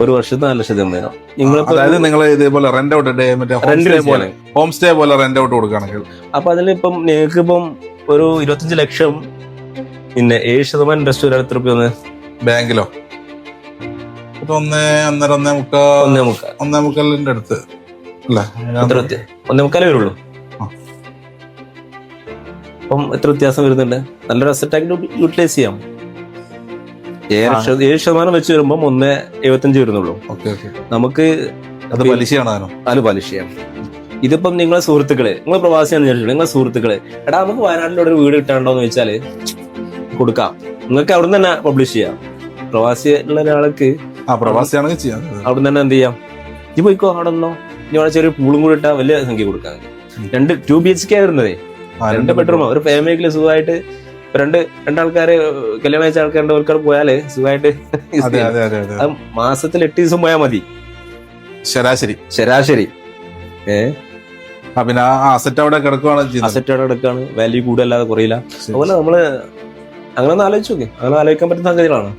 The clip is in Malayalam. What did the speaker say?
ഒരു വർഷത്തെ 4,80,000. നിങ്ങളിപ്പോ അതായത് നിങ്ങൾ ഇതേപോലെ റെന്റ് ഔട്ട് മറ്റേ ഹോം സ്റ്റേ പോലെ റെന്റ് ഔട്ട് കൊടുക്കുകയാണെങ്കിൽ അപ്പൊ അതിലിപ്പം നിങ്ങൾക്ക് ഇപ്പം ഒരു 25 ലക്ഷം, പിന്നെ 7% ഇൻട്രസ്റ്റ് വരെ എത്ര രൂപ വന്ന് ബാങ്കിലോ? ഇപ്പൊ 1.5 അടുത്ത് അല്ലേ? എത്ര 1.25 വരുള്ളൂ. അപ്പം എത്ര വ്യത്യാസം വരുന്നുണ്ട്? നല്ലൊരു അസറ്റ് ആയിട്ട് യൂട്ടിലൈസ് ചെയ്യാം. 7% വെച്ച് വരുമ്പോൾ 1.75 വരുന്നുള്ളൂ. നമുക്ക് അത് പലിശയാണ്. അത് പലിശയാണ്. ഇതിപ്പം നിങ്ങളെ സുഹൃത്തുക്കള്, നിങ്ങൾ പ്രവാസിയാണെന്ന് വിചാരിച്ചു, നിങ്ങളെ സുഹൃത്തുക്കള് എടാ നമുക്ക് വയനാട്ടിലൂടെ ഒരു വീട് കിട്ടാണ്ടോന്ന് ചോദിച്ചാല് കൊടുക്കാം. നിങ്ങൾക്ക് അവിടെ നിന്ന് തന്നെ പബ്ലിഷ് ചെയ്യാം. പ്രവാസി ഉള്ള ഒരാൾക്ക് പ്രവാസിയാണെങ്കിൽ ചെയ്യാം. അവിടെ നിന്ന് തന്നെ എന്ത് ചെയ്യാം, ഇത് പോയിക്കോ അവിടെ നിന്നോ. ഇനി അവിടെ ചെറിയ പൂളും കൂടി ഇട്ടാ വലിയ സംഖ്യ കൊടുക്കാം. 2 BHK വരുന്നതേ, 2 ബെഡ്റൂമോ. ഒരു ഫാമിലിക്ക് സുഖമായിട്ട് രണ്ടാൾക്കാര് കല്യാണം കഴിച്ച ആൾക്കാരുടെ ആൾക്കാർ പോയാല് സുഖമായിട്ട് മാസത്തിൽ 8 ദിവസം പോയാൽ മതി ശരാശരി. പിന്നെ അസറ്റ് അവിടെ കിടക്കുകയാണ്, വാല്യൂ കൂടുതലാതെ കുറയില്ല. അതുപോലെ നമ്മള് അങ്ങനെ ഒന്ന് ആലോചിച്ച് നോക്കി, അങ്ങനെ ആലോചിക്കാൻ പറ്റുന്ന സംഗതികളാണ്.